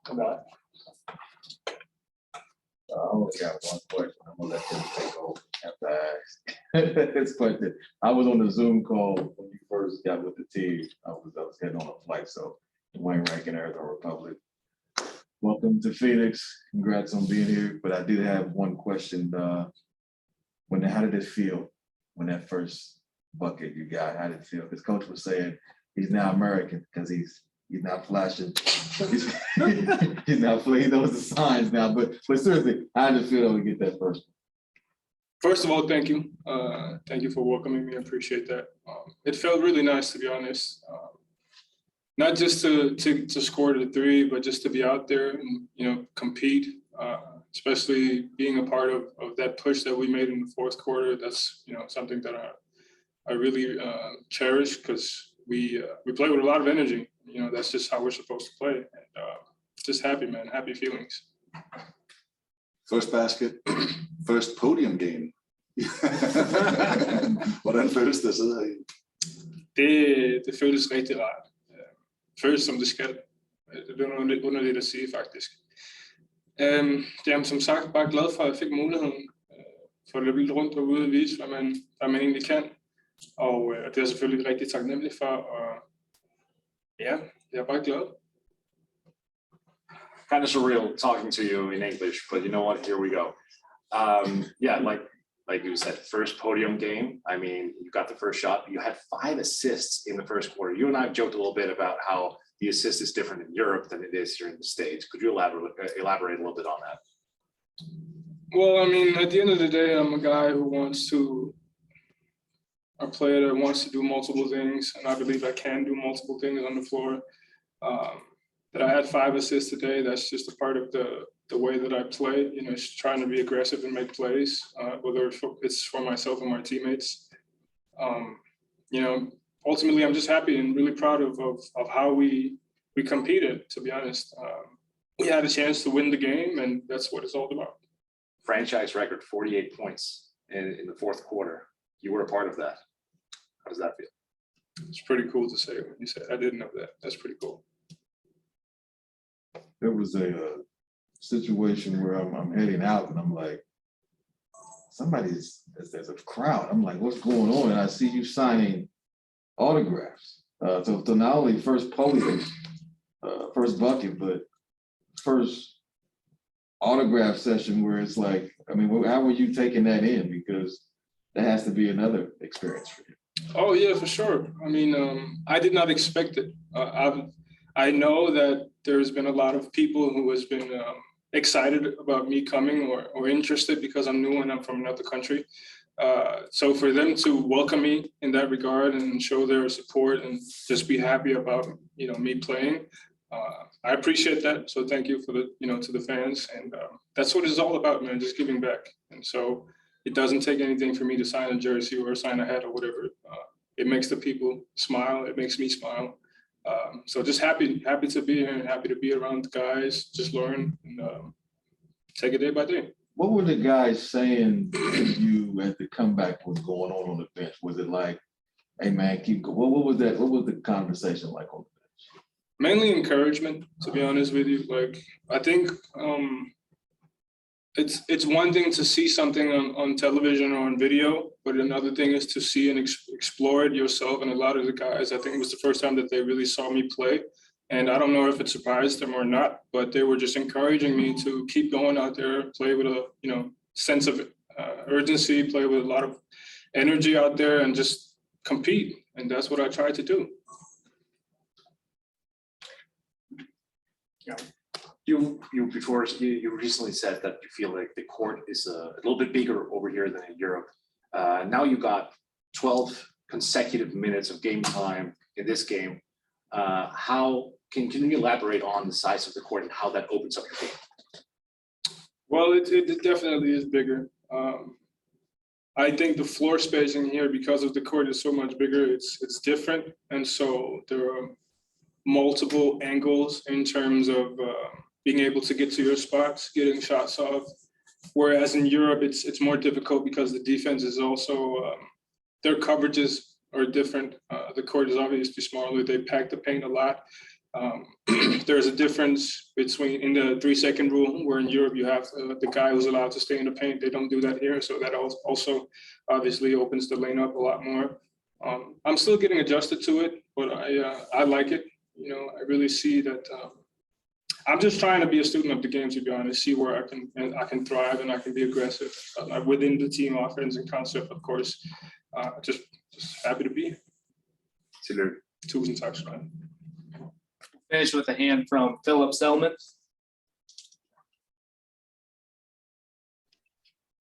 I only got one question. I'm gonna let them take over after I ask. This question. I was on the Zoom call when you first got with the team. I was heading on a flight, so Wayne Rankin, Arizona Republic. Welcome to Phoenix. Congrats on being here. But I did have one question. How did it feel when that first bucket you got? How did it feel? Because coach was saying he's now American because he's not flashing. He's not playing. He knows the signs now. But seriously, how did it feel to get that first one? First of all, thank you. Thank you for welcoming me. I appreciate that. It felt really nice, to be honest. Not just to score the three, but just to be out there and compete. Especially being a part of that push that we made in the fourth quarter. That's something that I really cherish because we play with a lot of energy. That's just how we're supposed to play. And just happy, man. Happy feelings. First basket, first podium game. Hvordan føles det så? Det føles rigtig rart. Føles som det skal. Det er lidt underligt at sige, faktisk. Jamen, som sagt, bare glad for, at jeg fik muligheden for at løbe lidt rundt derude og vise, hvad man egentlig kan. Og det er jeg selvfølgelig rigtig taknemmelig for. Og ja, jeg er bare glad. Kind of surreal talking to you in English, but you know what? Here we go. Yeah, like you said, first podium game. I mean, you got the first shot. You had 5 assists in the first quarter. You and I have joked a little bit about how the assist is different in Europe than it is here in the States. Could you elaborate a little bit on that? Well, I mean, at the end of the day, I'm a guy who a player that wants to do multiple things, and I believe I can do multiple things on the floor. That I had 5 assists today, that's just a part of the way that I play, just trying to be aggressive and make plays, whether it's for myself or my teammates. Ultimately, I'm just happy and really proud of how we competed, to be honest. We had a chance to win the game, and that's what it's all about. Franchise record, 48 points in the fourth quarter. You were a part of that. How does that feel? It's pretty cool to say when you said I didn't know that. That's pretty cool. There was a situation where I'm heading out and I'm like, there's a crowd. I'm like, what's going on? And I see you signing autographs. So not only first podium, first bucket, but first autograph session where it's like, I mean, how were you taking that in? Because that has to be another experience for you. Oh yeah, for sure. I mean, I did not expect it. I know that there's been a lot of people who has been excited about me coming or interested because I'm new and I'm from another country. So for them to welcome me in that regard and show their support and just be happy about me playing, I appreciate that. So thank you for to the fans, and that's what it's all about, man. Just giving back. And so it doesn't take anything for me to sign a jersey or sign a hat or whatever. It makes the people smile. It makes me smile. So just happy to be here and happy to be around the guys, just learn and take it day by day. What were the guys saying to you as the comeback was going on the bench? Was it like, hey man, keep going? What was that? What was the conversation like on the bench? Mainly encouragement, to be honest with you. Like, I think it's one thing to see something on television or on video, but another thing is to see and explore it yourself. And a lot of the guys, I think it was the first time that they really saw me play. And I don't know if it surprised them or not, but they were just encouraging me to keep going out there, play with a sense of urgency, play with a lot of energy out there, and just compete. And that's what I tried to do. Yeah. You recently said that you feel like the court is a little bit bigger over here than in Europe. Now you got 12 consecutive minutes of game time in this game. How can you elaborate on the size of the court and how that opens up your game? Well, it definitely is bigger. I think the floor spacing here, because of the court is so much bigger, it's different. And so there are multiple angles in terms of being able to get to your spots, getting shots off. Whereas in Europe, it's more difficult because the defense is also, their coverages are different. The court is obviously smaller. They pack the paint a lot. There's a difference between in the 3-second rule, where in Europe you have the guy who's allowed to stay in the paint. They don't do that here, so that also obviously opens the lane up a lot more. I'm still getting adjusted to it, but I like it. You know, I really see that. I'm just trying to be a student of the game, to be honest. See where I can thrive and I can be aggressive within the team offense and concept, of course. Just happy to be here. Tillykke. Tusind tak skal du have. Finish with a hand from Philip Selman.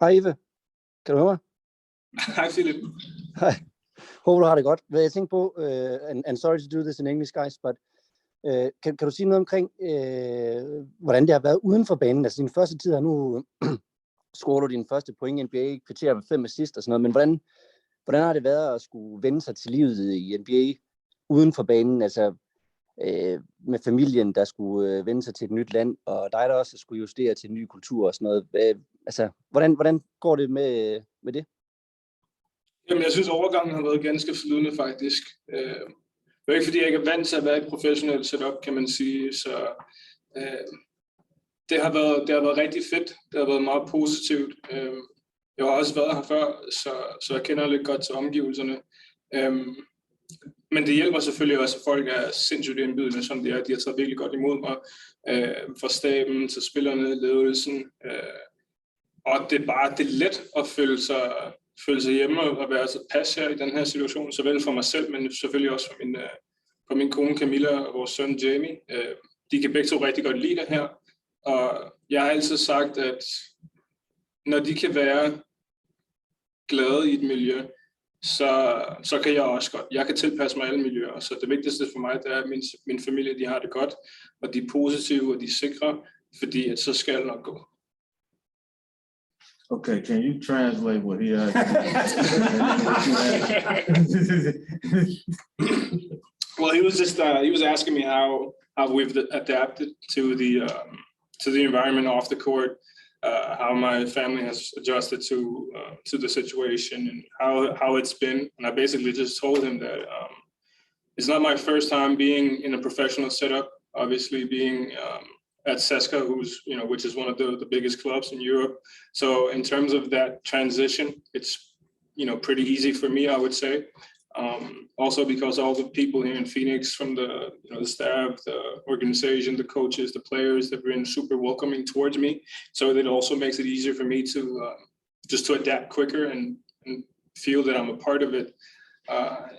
Hej Iffe, kan du høre mig? Hej Philip. Hej. Håber du har det godt. Hvad jeg tænkte på, and sorry to do this in English guys, but kan du sige noget omkring, hvordan det har været uden for banen? Altså din første tid her nu, scorer du din første point i NBA, kvitterer med 5 assist og sådan noget, men hvordan har det været at skulle vende sig til livet i NBA uden for banen, altså med familien, der skulle vende sig til et nyt land, og dig, der også skulle justere til en ny kultur og sådan noget. Altså, hvordan går det med det? Jamen, jeg synes, overgangen har været ganske flydende, faktisk. Det er ikke, fordi jeg ikke er vant til at være et professionelt setup, kan man sige. Så det har været rigtig fedt. Det har været meget positivt. Jeg har også været her før, så jeg kender lidt godt til omgivelserne. Men det hjælper selvfølgelig også, at folk er sindssygt indbydende, som de er. De har taget virkelig godt imod mig. Fra staben til spillerne, ledelsen. Og det er let at føle sig hjemme og være tilpas her i den her situation, såvel for mig selv, men selvfølgelig også for min kone Camilla og vores søn Jamie. De kan begge to rigtig godt lide det her. Og jeg har altid sagt, at når de kan være glade i et miljø, så kan jeg også godt. Jeg kan tilpasse mig alle miljøer, så det vigtigste for mig, det er, at min familie, de har det godt, og de er positive, og de er sikre, fordi at så skal det nok gå. Okay, can you translate what he asked? Well, he was asking me how we've adapted to the environment off the court, how my family has adjusted to the situation, and how it's been. And I basically just told him that it's not my first time being in a professional setup. Obviously, being at CSKA, which is one of the biggest clubs in Europe. So in terms of that transition, it's pretty easy for me, I would say. Also because all the people here in Phoenix, from the staff, the organization, the coaches, the players, they've been super welcoming towards me. So that also makes it easier for me to just to adapt quicker and feel that I'm a part of it.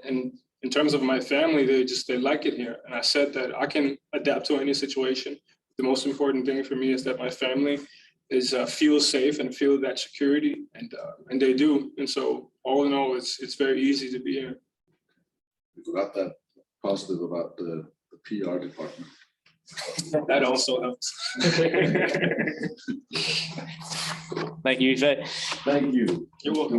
And in terms of my family, they like it here. And I said that I can adapt to any situation. The most important thing for me is that my family feel safe and feel that security, and they do. And so all in all, it's very easy to be here. You forgot that positive about the PR department. That also helps. Thank you, Iffe. Thank you. You're welcome.